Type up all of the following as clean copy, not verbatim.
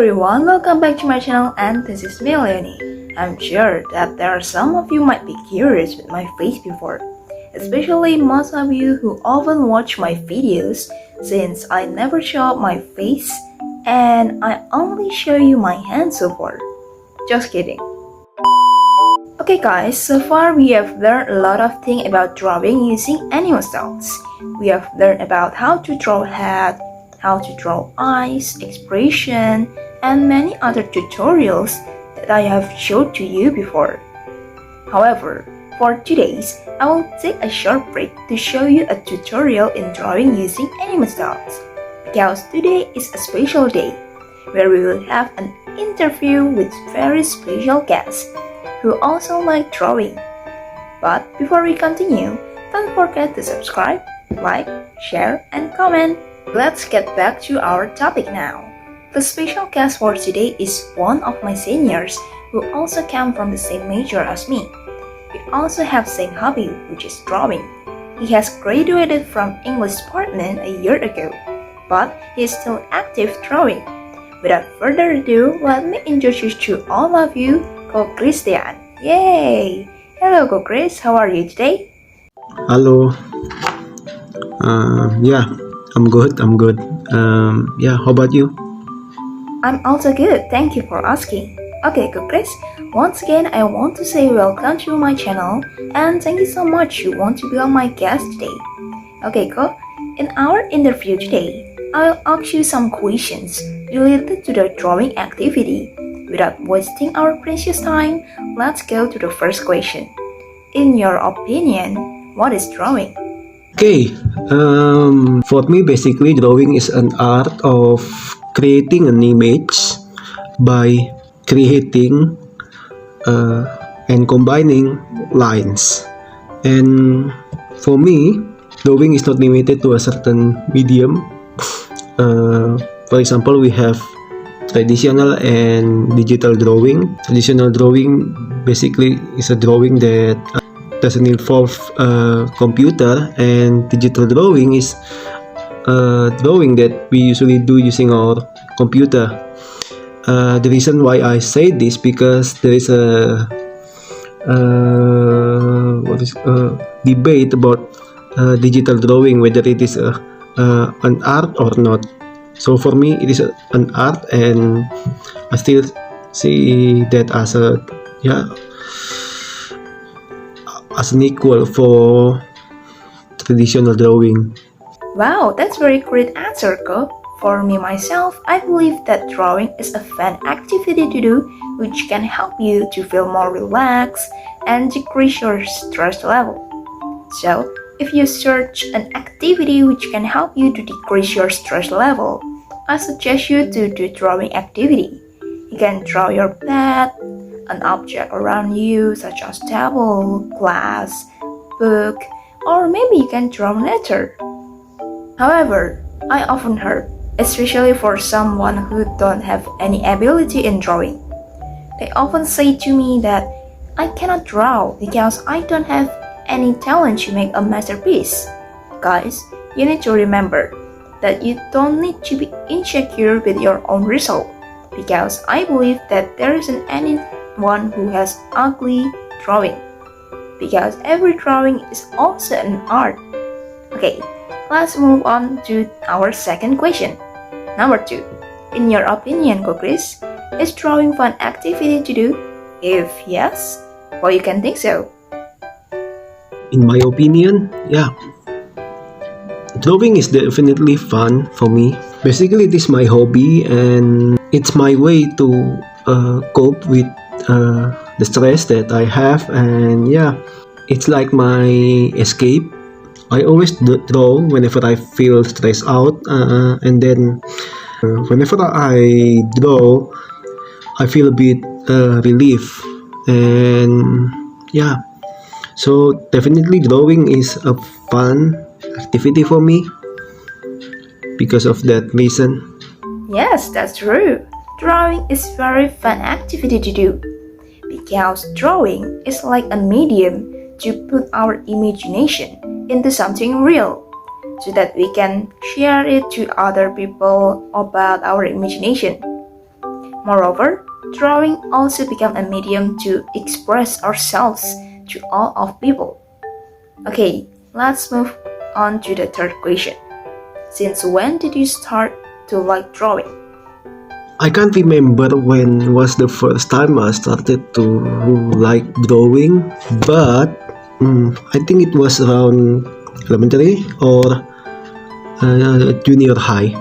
everyone, welcome back to my channel, and this is me, Leonie. I'm sure that there are some of you might be curious with my face before, especially most of you who often watch my videos since I never show up my face and I only show you my hands so far. Just kidding. Okay guys, so far we have learned a lot of things about drawing using animal styles. We have learned about how to draw head, how to draw eyes, expression, and many other tutorials that I have showed to you before. However, for today's, I will take a short break to show you a tutorial in drawing using animal styles, because today is a special day where we will have an interview with very special guests who also like drawing. But before we continue, don't forget to subscribe, like, share, and comment. Let's get back to our topic now. The special guest for today is one of my seniors who also come from the same major as me. We also have same hobby, which is drawing. He has graduated from English department a year ago, but he is still active drawing. Without further ado, let me introduce to all of you Ko Christian. Yay! Hello Ko Chris, how are you today? Hello. Yeah, I'm good. Yeah, how about you? I'm also good, thank you for asking. Okay, Ko Chris, once again I want to say welcome to my channel and thank you so much you want to be on my guest today. Okay, Ko, in our interview today, I'll ask you some questions related to the drawing activity. Without wasting our precious time, let's go to the first question. In your opinion, what is drawing? Okay. For me, basically, drawing is an art of creating an image by creating and combining lines. And for me, drawing is not limited to a certain medium. For example, we have traditional and digital drawing. Traditional drawing basically is a drawing that doesn't involve a computer, and digital drawing is a drawing that we usually do using our computer. The reason why I say this because there is a debate about digital drawing, whether it is an art or not. So for me, it is an art, and I still see that as an equal for traditional drawing. Wow, that's very great answer, Ko. For me myself, I believe that drawing is a fun activity to do which can help you to feel more relaxed and decrease your stress level. So, if you search an activity which can help you to decrease your stress level, I suggest you to do drawing activity. You can draw your pet, an object around you such as table, glass, book, or maybe you can draw nature. However, I often heard, especially for someone who don't have any ability in drawing, they often say to me that I cannot draw because I don't have any talent to make a masterpiece. Guys, you need to remember that you don't need to be insecure with your own result, because I believe that there isn't anyone who has ugly drawing, because every drawing is also an art. Okay, let's move on to our second question. Number 2. In your opinion, Ko Chris, is drawing fun activity to do? If yes, why you can think so? In my opinion, yeah, drawing is definitely fun for me. Basically, it is my hobby and it's my way to cope with the stress that I have, and yeah, it's like my escape. I always draw whenever I feel stressed out, and then whenever I draw, I feel a bit relief, and yeah. So definitely drawing is a fun activity for me because of that reason. Yes, that's true. Drawing is very fun activity to do, because drawing is like a medium to put our imagination into something real, so that we can share it to other people about our imagination. Moreover, drawing also became a medium to express ourselves to all of people. Okay, let's move on to the third question. Since when did you start to like drawing? I can't remember when was the first time I started to like drawing, but I think it was around elementary or junior high.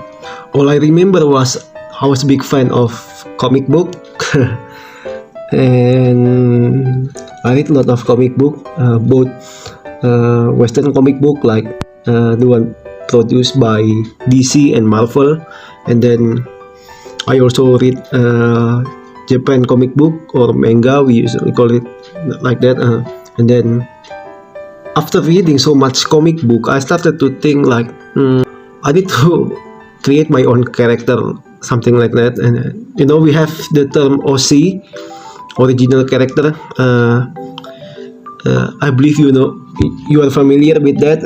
All I remember was I was a big fan of comic book and I read a lot of comic book, both Western comic book like the one produced by DC and Marvel, and then I also read Japan comic book or manga, we usually call it like that, and then after reading so much comic book, I started to think like I need to create my own character, something like that. And we have the term OC, original character. I believe you are familiar with that.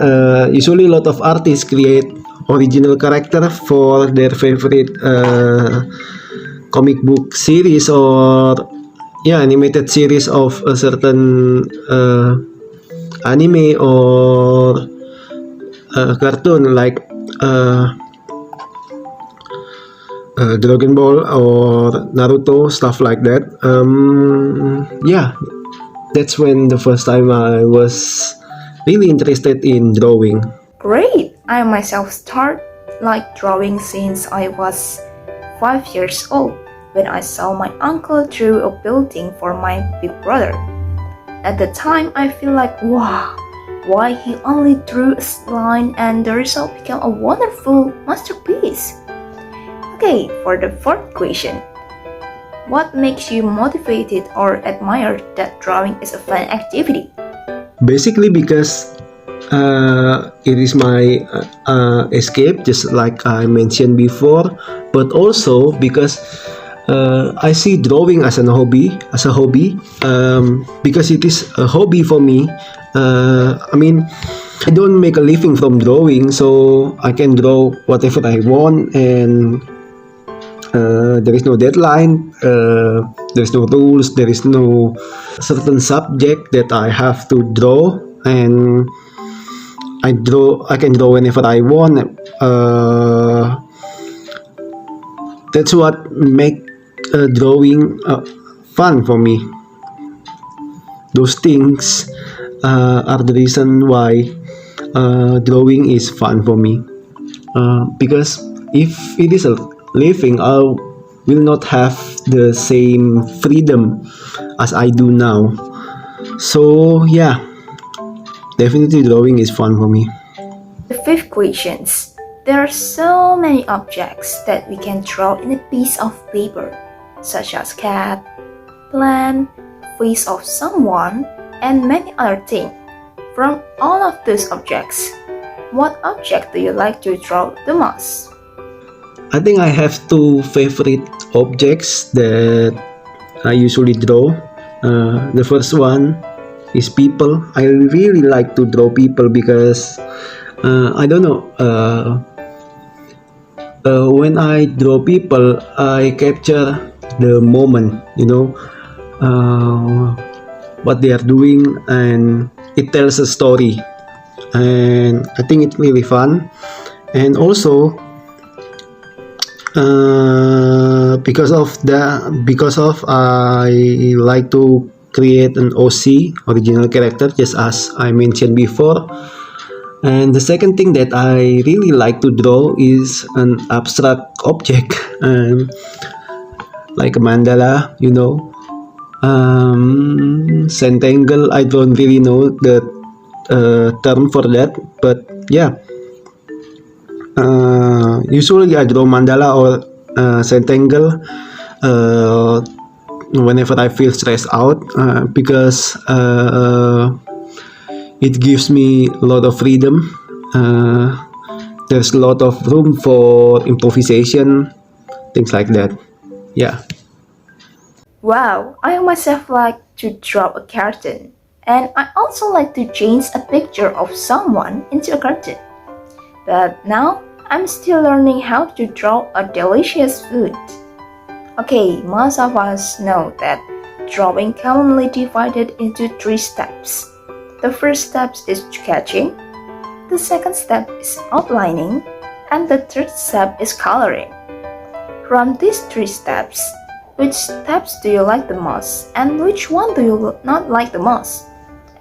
Usually, a lot of artists create original character for their favorite comic book series or animated series of a certain anime or cartoon like Dragon Ball or Naruto, stuff like that. That's when the first time I was really interested in drawing. Great! I myself started like drawing since I was 5 years old when I saw my uncle draw a building for my big brother. At the time, I feel like, wow, why he only drew a line and the result became a wonderful masterpiece. Okay, for the fourth question. What makes you motivated or admire that drawing is a fun activity? Basically because it is my escape, just like I mentioned before, but also because I see drawing as a hobby, because it is a hobby for me. I don't make a living from drawing, so I can draw whatever I want, and there is no deadline, there is no rules, there is no certain subject that I have to draw, and I can draw whenever I want. That's what make drawing fun for me. Those things are the reason why drawing is fun for me, because if it is a living, I will not have the same freedom as I do now. So definitely drawing is fun for me. The fifth question. There are so many objects that we can draw in a piece of paper, such as cat, plant, face of someone, and many other things. From all of those objects, what object do you like to draw the most? I think I have two favorite objects that I usually draw. The first one is people. I really like to draw people because I don't know. When I draw people, I capture the moment. What they are doing, and it tells a story. And I think it's really fun. And also, because of I like to create an OC, original character, just as I mentioned before. And the second thing that I really like to draw is an abstract object, like a mandala, Centangle. I don't really know the term for that, but usually I draw mandala or Centangle whenever I feel stressed out, because it gives me a lot of freedom. There's a lot of room for improvisation, things like that. Wow, I myself like to draw a cartoon, and I also like to change a picture of someone into a cartoon. But now I'm still learning how to draw a delicious food. Okay, most of us know that drawing commonly divided into 3 steps. The first step is sketching, the second step is outlining, and the third step is coloring. From these 3 steps, which steps do you like the most and which one do you not like the most?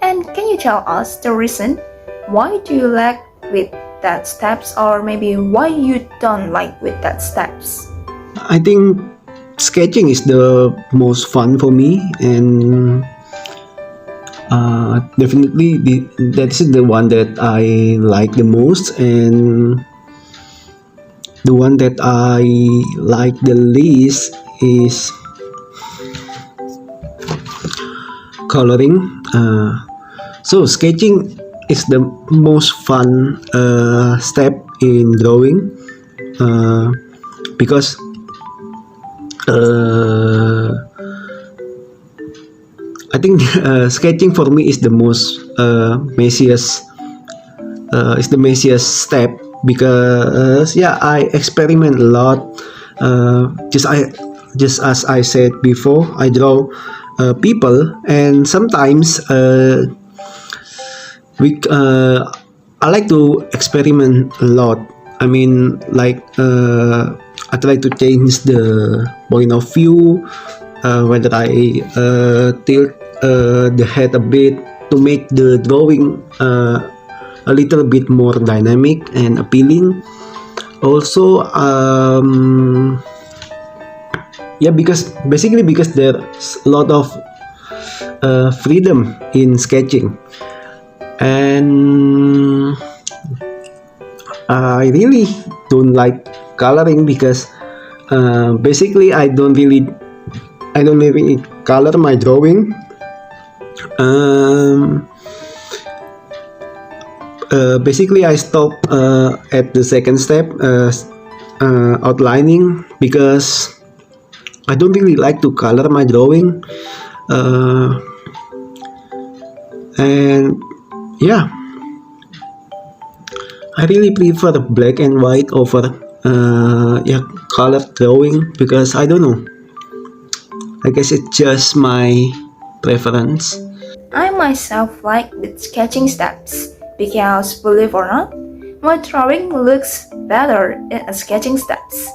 And can you tell us the reason why do you like with that steps, or maybe why you don't like with that steps? I think sketching is the most fun for me, and definitely that's the one that I like the most, and the one that I like the least is coloring. So sketching is the most fun step in drawing, because I think sketching for me is the most messiest step, because I experiment a lot. Just as I said before, I draw people, and sometimes I like to experiment a lot. I mean, like I try to change the point of view, whether I tilt the head a bit to make the drawing a little bit more dynamic and appealing. Also, because there's a lot of freedom in sketching, and I really don't like coloring because basically I don't really color my drawing. Basically I stop at the second step, outlining, because I don't really like to color my drawing, and I really prefer black and white over colored drawing, because I don't know, I guess it's just my preference. I myself like the sketching steps because, believe or not, my drawing looks better in a sketching steps.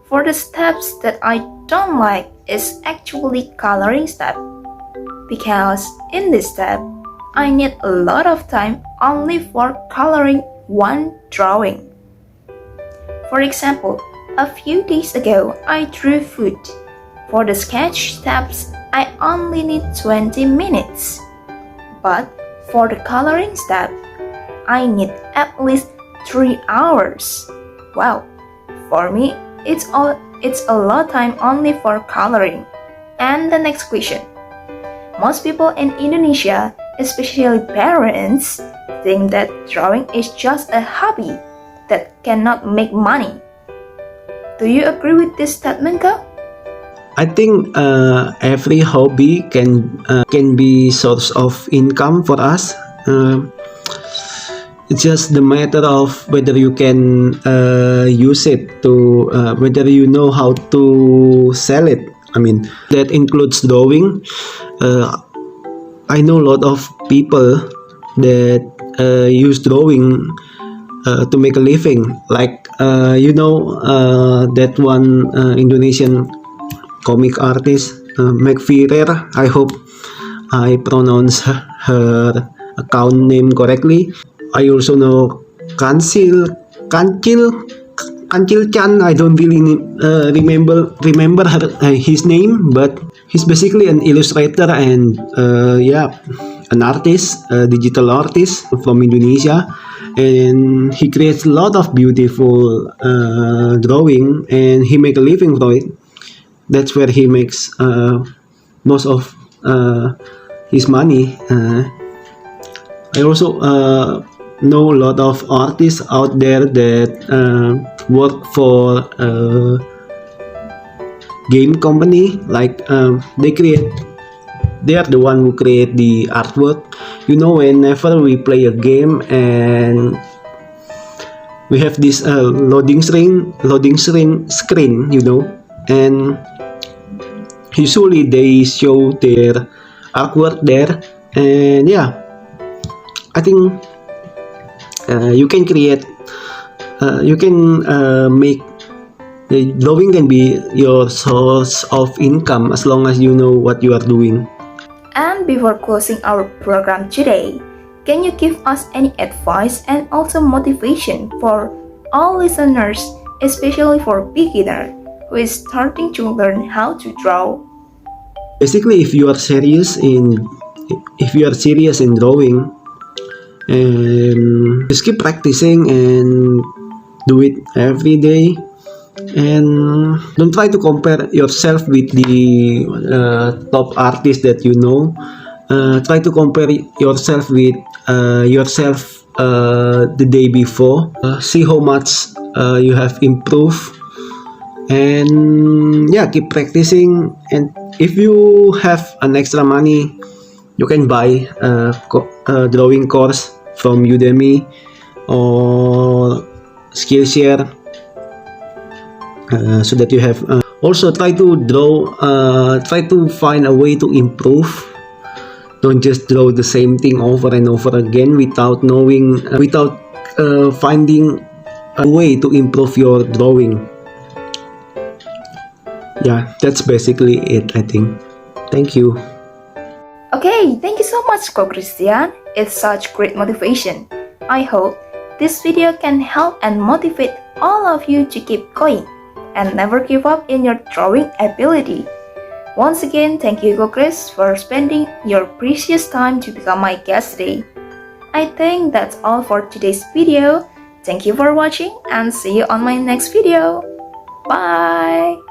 For the steps that I don't like is actually coloring step, because in this step I need a lot of time only for coloring one drawing. For example, a few days ago I drew food. For the sketch steps I only need 20 minutes, but for the coloring step I need at least 3 hours. Wow, for me it's a lot time only for coloring. And the next question. Most people in Indonesia, especially parents, think that drawing is just a hobby that cannot make money. Do you agree with this statement, Kak? I think every hobby can be source of income for us. It's just the matter of whether you can use it to whether you know how to sell it. I mean, that includes drawing. I know a lot of people that use drawing to make a living, like that one Indonesian comic artist, McFirer. I hope I pronounce her account name correctly. I also know Kancil Chan. I don't really remember his name, but he's basically an illustrator and an artist, a digital artist from Indonesia, and he creates a lot of beautiful drawing, and he make a living from it. That's where he makes most of his money. I also know a lot of artists out there that work for a game company, like they are the one who create the artwork. Whenever we play a game and we have this loading screen, and usually they show their artwork there. And yeah, I think you can create you can make the drawing can be your source of income as long as you know what you are doing. And before closing our program today, can you give us any advice and also motivation for all listeners, especially for beginner who is starting to learn how to draw? Basically, if you are serious in drawing, and just keep practicing and do it every day, and don't try to compare yourself with the top artists that you know. Try to compare yourself with yourself the day before. See how much you have improved, and yeah, keep practicing. And if you have an extra money, you can buy a drawing course from Udemy or Skillshare, so that you have also try to draw, try to find a way to improve. Don't just draw the same thing over and over again without knowing, without finding a way to improve your drawing. Yeah, that's basically it, I think. Thank you. Okay, thank you so much, Ko Christian. It's such great motivation. I hope this video can help and motivate all of you to keep going and never give up in your drawing ability. Once again, thank you, Ko Chris, for spending your precious time to become my guest today. I think that's all for today's video. Thank you for watching and see you on my next video. Bye!